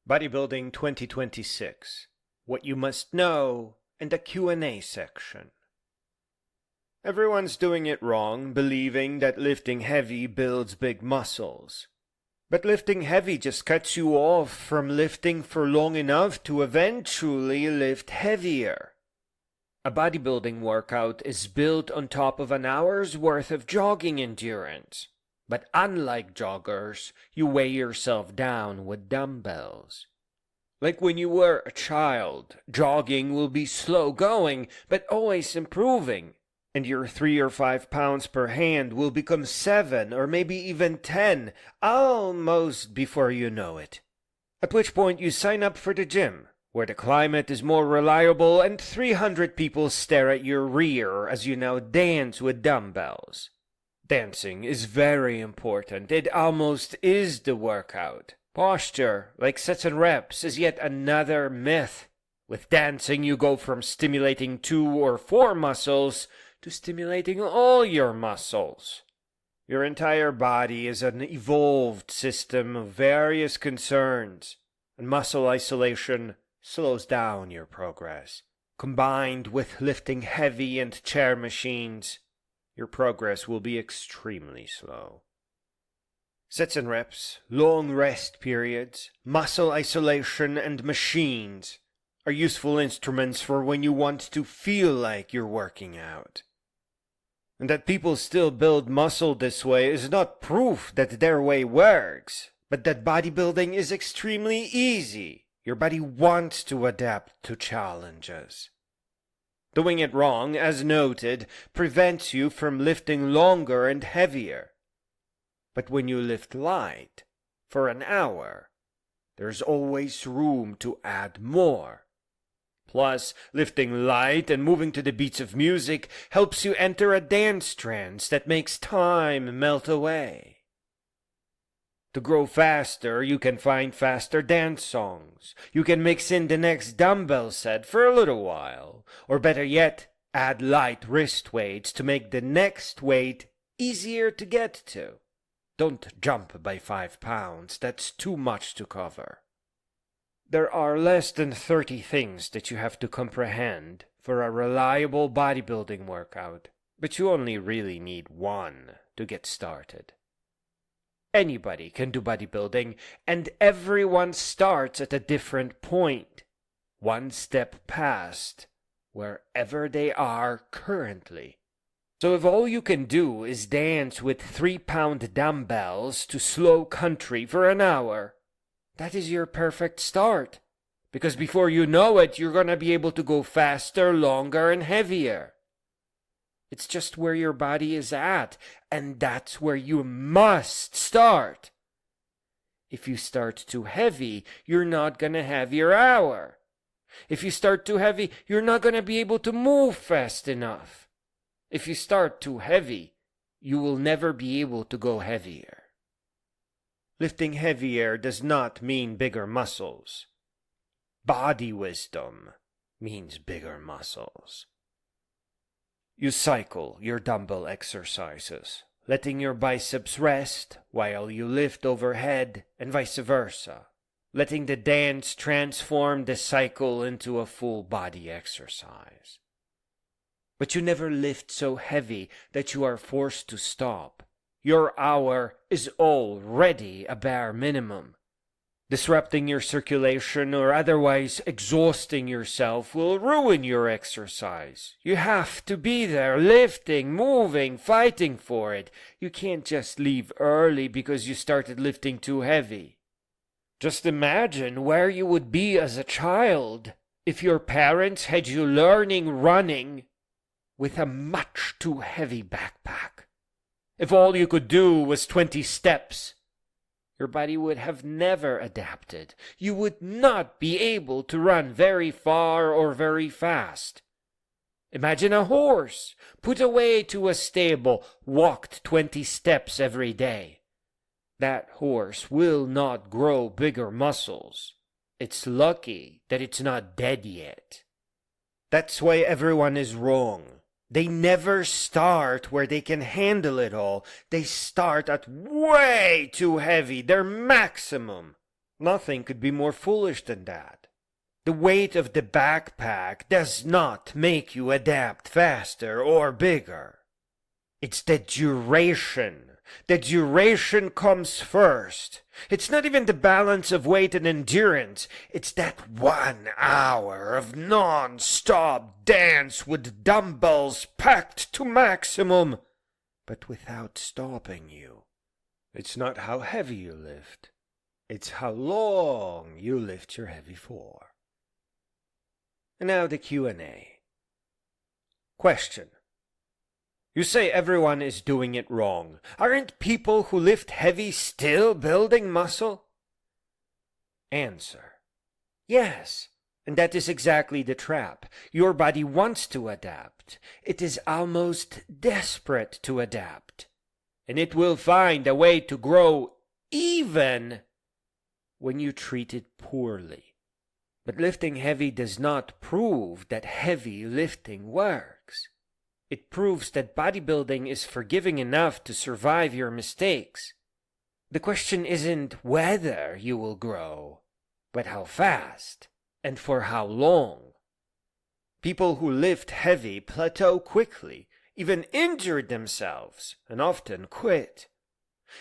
Bodybuilding 2026, What You Must Know, and a Q&A section. Everyone's doing it wrong, believing that lifting heavy builds big muscles. But lifting heavy just cuts you off from lifting for long enough to eventually lift heavier. A bodybuilding workout is built on top of an hour's worth of jogging endurance. But unlike joggers, you weigh yourself down with dumbbells. Like when you were a child, jogging will be slow going, but always improving. And your 3 or 5 pounds per hand will become 7 or maybe even 10, almost before you know it. At which point you sign up for the gym, where the climate is more reliable and 300 people stare at your rear as you now dance with dumbbells. Dancing is very important. It almost is the workout. Posture, like sets and reps, is yet another myth. With dancing, you go from stimulating 2 or 4 muscles to stimulating all your muscles. Your entire body is an evolved system of various concerns, and muscle isolation slows down your progress. Combined with lifting heavy and chair machines, your progress will be extremely slow. Sets and reps, long rest periods, muscle isolation, and machines are useful instruments for when you want to feel like you're working out. And that people still build muscle this way is not proof that their way works, but that bodybuilding is extremely easy. Your body wants to adapt to challenges. Doing it wrong, as noted, prevents you from lifting longer and heavier. But when you lift light for an hour, there's always room to add more. Plus, lifting light and moving to the beats of music helps you enter a dance trance that makes time melt away. To grow faster, you can find faster dance songs. You can mix in the next dumbbell set for a little while. Or better yet, add light wrist weights to make the next weight easier to get to. Don't jump by 5 pounds, that's too much to cover. There are less than 30 things that you have to comprehend for a reliable bodybuilding workout, but you only really need one to get started. Anybody can do bodybuilding, and everyone starts at a different point, one step past wherever they are currently. So if all you can do is dance with 3-pound dumbbells to slow country for an hour, that is your perfect start. Because before you know it, you're going to be able to go faster, longer, and heavier. It's just where your body is at, and that's where you must start. If you start too heavy, you're not going to have your hour. If you start too heavy, you're not going to be able to move fast enough. If you start too heavy, you will never be able to go heavier. Lifting heavier does not mean bigger muscles. Body wisdom means bigger muscles. You cycle your dumbbell exercises, letting your biceps rest while you lift overhead and vice versa, letting the dance transform the cycle into a full body exercise. But you never lift so heavy that you are forced to stop. Your hour is already a bare minimum. Disrupting your circulation or otherwise exhausting yourself will ruin your exercise. You have to be there, lifting, moving, fighting for it. You can't just leave early because you started lifting too heavy. Just imagine where you would be as a child if your parents had you learning running with a much too heavy backpack. If all you could do was 20 steps, your body would have never adapted. You would not be able to run very far or very fast. Imagine a horse put away to a stable, walked 20 steps every day. That horse will not grow bigger muscles. It's lucky that it's not dead yet. That's why everyone is wrong. They never start where they can handle it all. They start at way too heavy, their maximum, Nothing could be more foolish than that. The weight of the backpack does not make you adapt faster or bigger. It's the duration. The duration comes first. It's not even the balance of weight and endurance. It's that 1 hour of non-stop dance with dumbbells packed to maximum, but without stopping you. It's not how heavy you lift. It's how long you lift your heavy for. And now the Q&A. Question. You say everyone is doing it wrong. Aren't people who lift heavy still building muscle? Answer. Yes, and that is exactly the trap. Your body wants to adapt. It is almost desperate to adapt. And it will find a way to grow even when you treat it poorly. But lifting heavy does not prove that heavy lifting works. It proves that bodybuilding is forgiving enough to survive your mistakes. The question isn't whether you will grow, but how fast and for how long. People who lift heavy plateau quickly, even injure themselves, and often quit.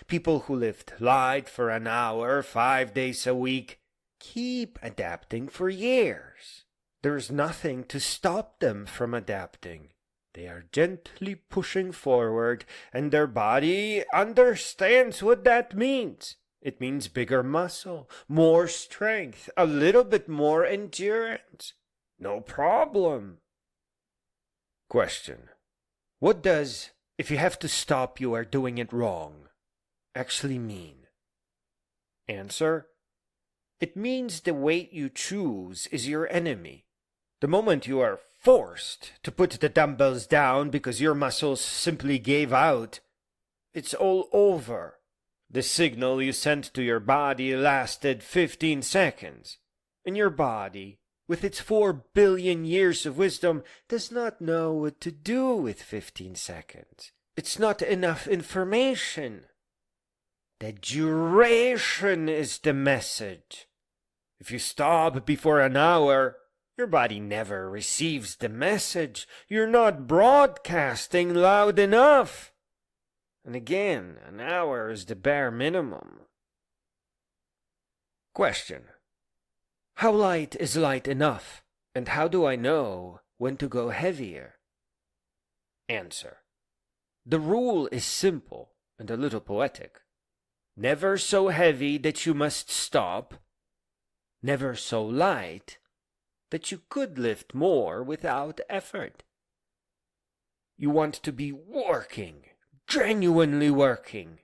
People who lift light for an hour, 5 days a week, keep adapting for years. There's nothing to stop them from adapting. They are gently pushing forward, and their body understands what that means. It means bigger muscle, more strength, a little bit more endurance. No problem. Question. What does, if you have to stop, you are doing it wrong, actually mean? Answer. It means the weight you choose is your enemy. The moment you are forced to put the dumbbells down because your muscles simply gave out, it's all over. The signal you sent to your body lasted 15 seconds, and your body, with its 4 billion years of wisdom, does not know what to do with 15 seconds. It's not enough information. The duration is the message. If you stop before an hour, your body never receives the message. You're not broadcasting loud enough. And again, an hour is the bare minimum. Question. How light is light enough? And how do I know when to go heavier? Answer. The rule is simple and a little poetic. Never so heavy that you must stop. Never so light that you could lift more without effort. You want to be working, genuinely working,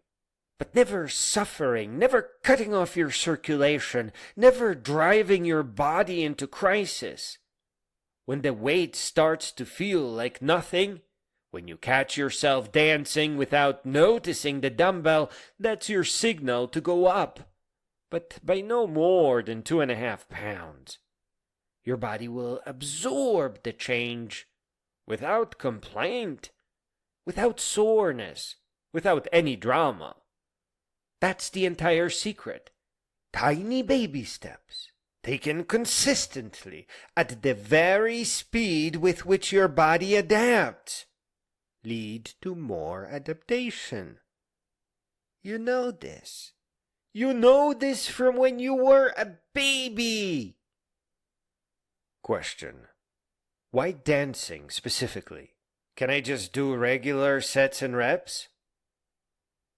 but never suffering, never cutting off your circulation, never driving your body into crisis. When the weight starts to feel like nothing, when you catch yourself dancing without noticing the dumbbell, that's your signal to go up, but by no more than 2.5 pounds. Your body will absorb the change without complaint, without soreness, without any drama. That's the entire secret. Tiny baby steps, taken consistently at the very speed with which your body adapts, lead to more adaptation. You know this. You know this from when you were a baby. Question. Why dancing specifically? Can I just do regular sets and reps?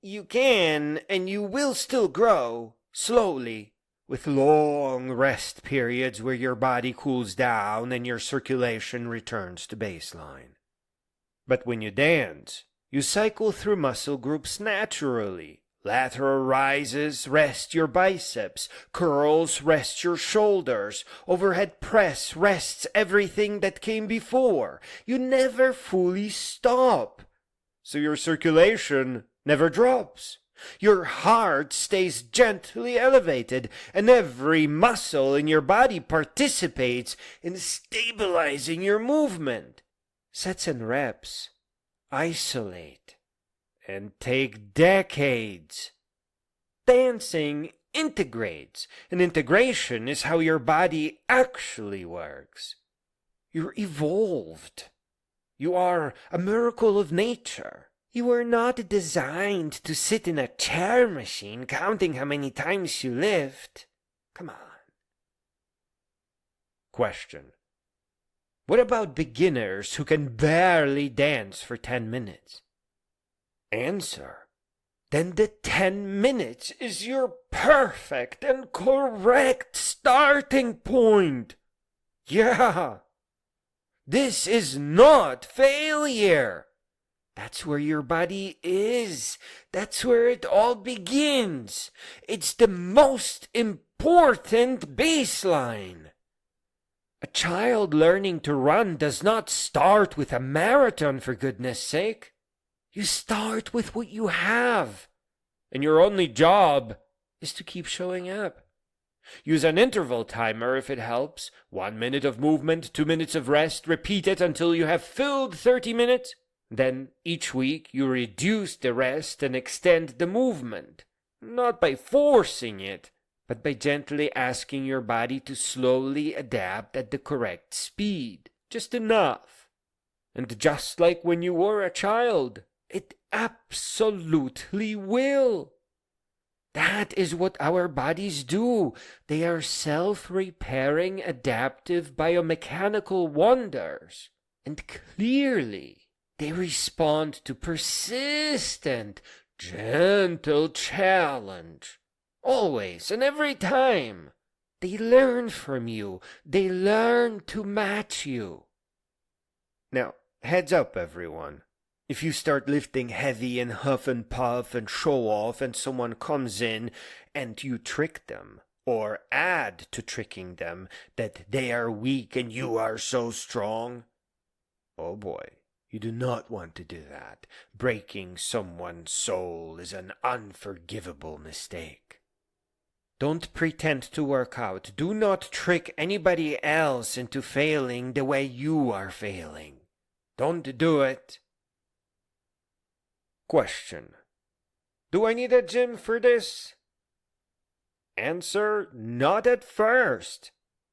You can, and you will still grow, slowly, with long rest periods where your body cools down and your circulation returns to baseline. But when you dance, you cycle through muscle groups naturally. Lateral rises, rest your biceps. Curls, rest your shoulders. Overhead press rests everything that came before. You never fully stop. So your circulation never drops. Your heart stays gently elevated, and every muscle in your body participates in stabilizing your movement. Sets and reps isolate and take decades. Dancing integrates, and integration is how your body actually works. You're evolved. You are a miracle of nature. You were not designed to sit in a chair machine counting how many times you lift. Come on. Question. What about beginners who can barely dance for 10 minutes? Answer. Then the 10 minutes is your perfect and correct starting point. Yeah. This is not failure. That's where your body is. That's where it all begins. It's the most important baseline. A child learning to run does not start with a marathon, for goodness sake. You start with what you have, and your only job is to keep showing up. Use an interval timer if it helps. 1 minute of movement, 2 minutes of rest. Repeat it until you have filled 30 minutes. Then each week you reduce the rest and extend the movement. Not by forcing it, but by gently asking your body to slowly adapt at the correct speed. Just enough. And just like when you were a child, it absolutely will. That is what our bodies do. They are self-repairing, adaptive, biomechanical wonders. And clearly, they respond to persistent, gentle challenge. Always and every time. They learn from you. They learn to match you. Now, heads up, everyone. If you start lifting heavy and huff and puff and show off and someone comes in and you trick them, or add to tricking them that they are weak and you are so strong, oh boy, you do not want to do that. Breaking someone's soul is an unforgivable mistake. Don't pretend to work out. Do not trick anybody else into failing the way you are failing. Don't do it. Question. Do I need a gym for this? Answer, not at first.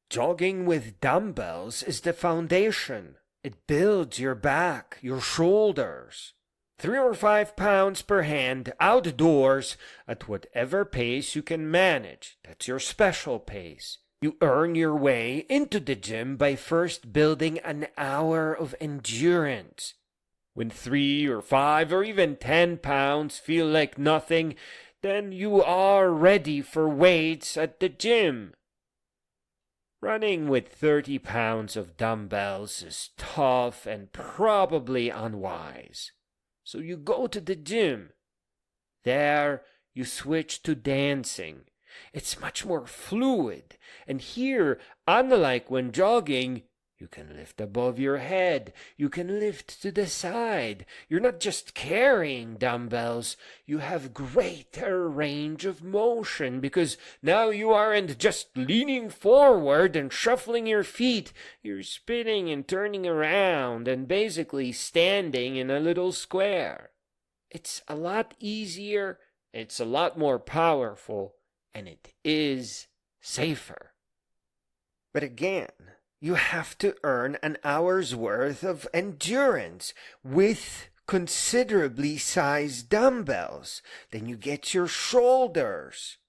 Jogging with dumbbells is the foundation. It builds your back, your shoulders. 3 or 5 pounds per hand, outdoors, at whatever pace you can manage. That's your special pace. You earn your way into the gym by first building an hour of endurance. When 3 or 5 or even 10 pounds feel like nothing, then you are ready for weights at the gym. Running with 30 pounds of dumbbells is tough and probably unwise. So you go to the gym. There you switch to dancing. It's much more fluid. And here, unlike when jogging, you can lift above your head. You can lift to the side. You're not just carrying dumbbells. You have greater range of motion because now you aren't just leaning forward and shuffling your feet. You're spinning and turning around and basically standing in a little square. It's a lot easier, it's a lot more powerful, and it is safer. But again, you have to earn an hour's worth of endurance with considerably sized dumbbells. Then you get your shoulders.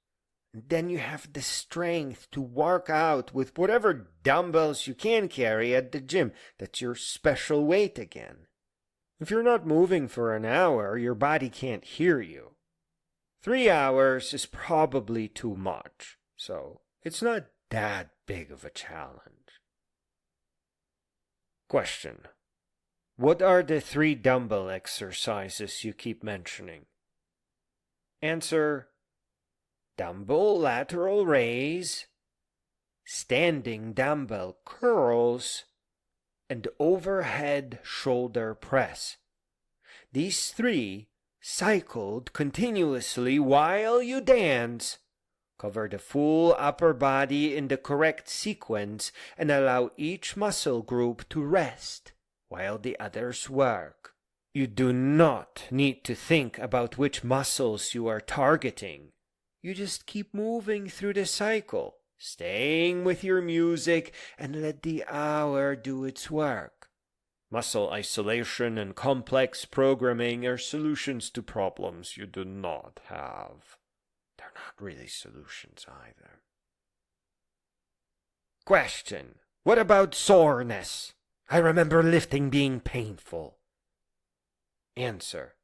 Then you have the strength to work out with whatever dumbbells you can carry at the gym. That's your special weight again. If you're not moving for an hour, your body can't hear you. 3 hours is probably too much, so it's not that big of a challenge. Question. What are the 3 dumbbell exercises you keep mentioning? Answer. Dumbbell lateral raise, standing dumbbell curls, and overhead shoulder press. These 3, cycled continuously while you dance, cover the full upper body in the correct sequence and allow each muscle group to rest while the others work. You do not need to think about which muscles you are targeting. You just keep moving through the cycle, staying with your music, and let the hour do its work. Muscle isolation and complex programming are solutions to problems you do not have. They're not really solutions either. Question: what about soreness? I remember lifting being painful. Answer: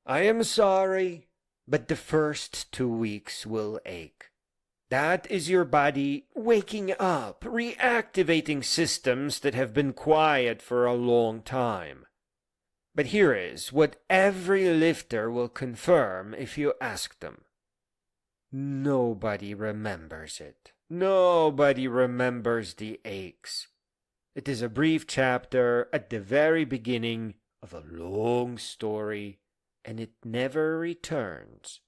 I am sorry, but the first 2 weeks will ache. That is your body waking up, reactivating systems that have been quiet for a long time. But here is what every lifter will confirm if you ask them. Nobody remembers it. Nobody remembers the aches. It is a brief chapter at the very beginning of a long story, and it never returns.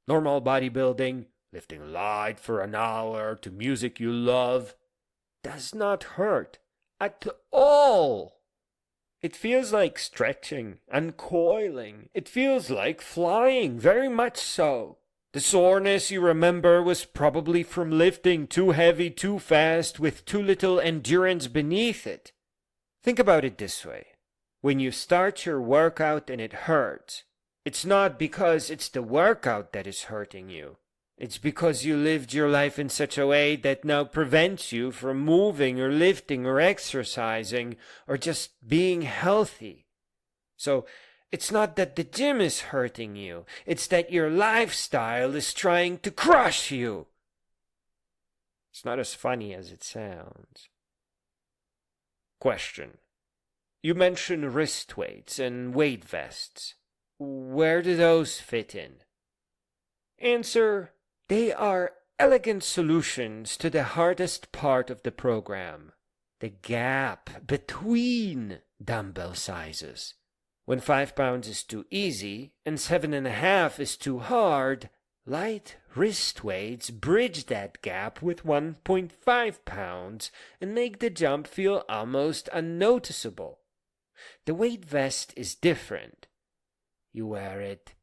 Normal bodybuilding, lifting light for an hour to music you love, does not hurt at all. It feels like stretching, uncoiling. It feels like flying, very much so. The soreness you remember was probably from lifting too heavy too fast with too little endurance beneath it. Think about it this way. When you start your workout and it hurts, it's not because it's the workout that is hurting you. It's because you lived your life in such a way that now prevents you from moving or lifting or exercising or just being healthy. So it's not that the gym is hurting you. It's that your lifestyle is trying to crush you. It's not as funny as it sounds. Question: you mentioned wrist weights and weight vests. Where do those fit in? Answer: they are elegant solutions to the hardest part of the program, the gap between dumbbell sizes. When 5 pounds is too easy and 7.5 is too hard, light wrist weights bridge that gap with 1.5 pounds and make the jump feel almost unnoticeable. The weight vest is different. You wear it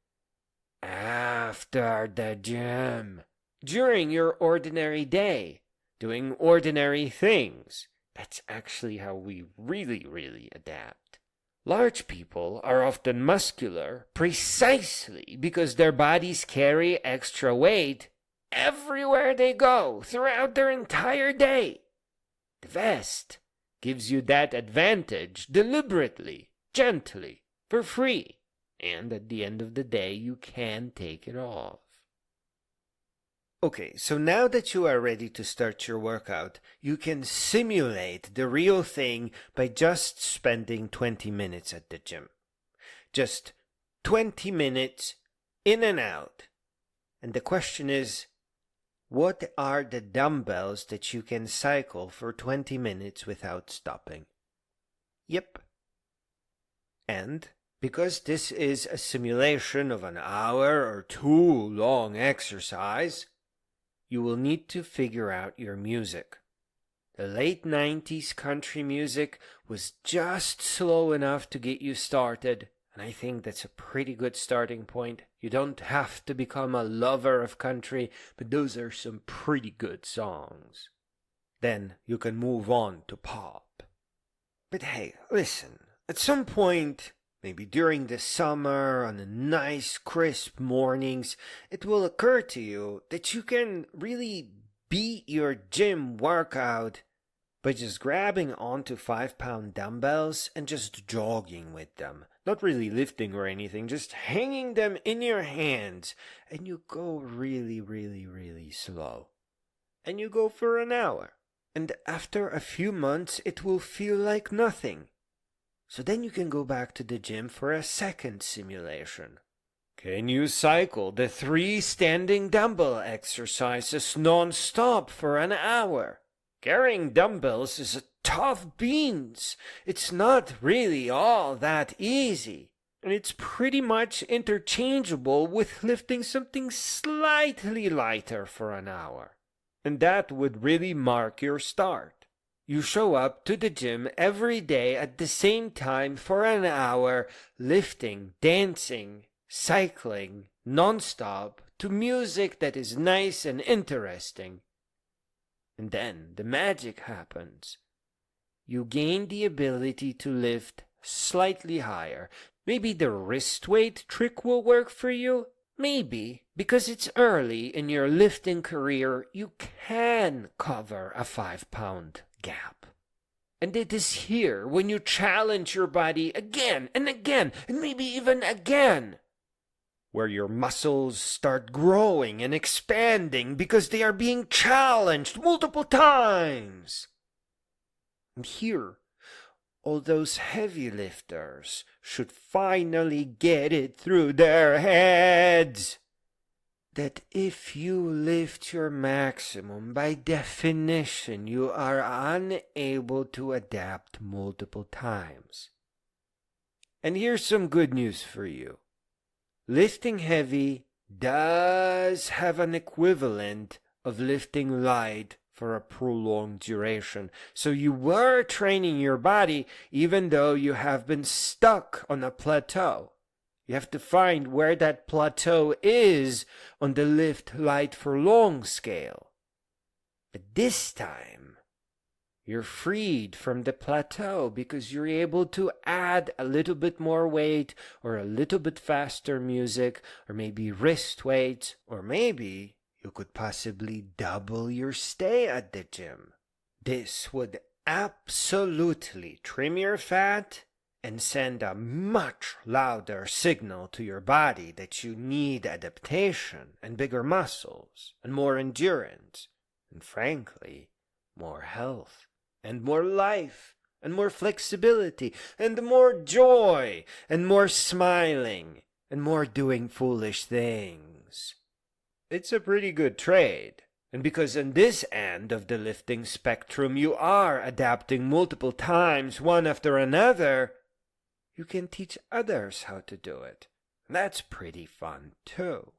after the gym, during your ordinary day, doing ordinary things. That's actually how we really adapt. Large people are often muscular precisely because their bodies carry extra weight everywhere they go throughout their entire day. The vest gives you that advantage deliberately, gently, for free. And at the end of the day, you can take it off. Okay, so now that you are ready to start your workout, you can simulate the real thing by just spending 20 minutes at the gym. Just 20 minutes in and out. And the question is, what are the dumbbells that you can cycle for 20 minutes without stopping? Yep. And because this is a simulation of an hour or 2 long exercise, you will need to figure out your music. The late 90s country music was just slow enough to get you started, and I think that's a pretty good starting point. You don't have to become a lover of country, but those are some pretty good songs. Then you can move on to pop. But hey, listen, at some point, maybe during the summer, on the nice, crisp mornings, it will occur to you that you can really beat your gym workout by just grabbing onto 5-pound dumbbells and just jogging with them. Not really lifting or anything, just hanging them in your hands. And you go really slow. And you go for an hour. And after a few months, it will feel like nothing. So then you can go back to the gym for a second simulation. Can you cycle the 3 standing dumbbell exercises non-stop for an hour? Carrying dumbbells is a tough beans. It's not really all that easy. And it's pretty much interchangeable with lifting something slightly lighter for an hour. And that would really mark your start. You show up to the gym every day at the same time for an hour, lifting, dancing, cycling, non-stop, to music that is nice and interesting. And then the magic happens. You gain the ability to lift slightly higher. Maybe the wrist weight trick will work for you. Maybe, because it's early in your lifting career, you can cover a 5-pound gap. And it is here when you challenge your body again and again, and maybe even again, where your muscles start growing and expanding because they are being challenged multiple times. And here, all those heavy lifters should finally get it through their heads that if you lift your maximum, by definition, you are unable to adapt multiple times. And here's some good news for you. Lifting heavy does have an equivalent of lifting light for a prolonged duration. So you were training your body even though you have been stuck on a plateau. You have to find where that plateau is on the lift light for long scale. But this time, you're freed from the plateau because you're able to add a little bit more weight or a little bit faster music or maybe wrist weights, or maybe you could possibly double your stay at the gym. This would absolutely trim your fat and send a much louder signal to your body that you need adaptation and bigger muscles and more endurance and, frankly, more health and more life and more flexibility and more joy and more smiling and more doing foolish things. It's a pretty good trade. And because on this end of the lifting spectrum you are adapting multiple times, one after another, you can teach others how to do it. That's pretty fun too.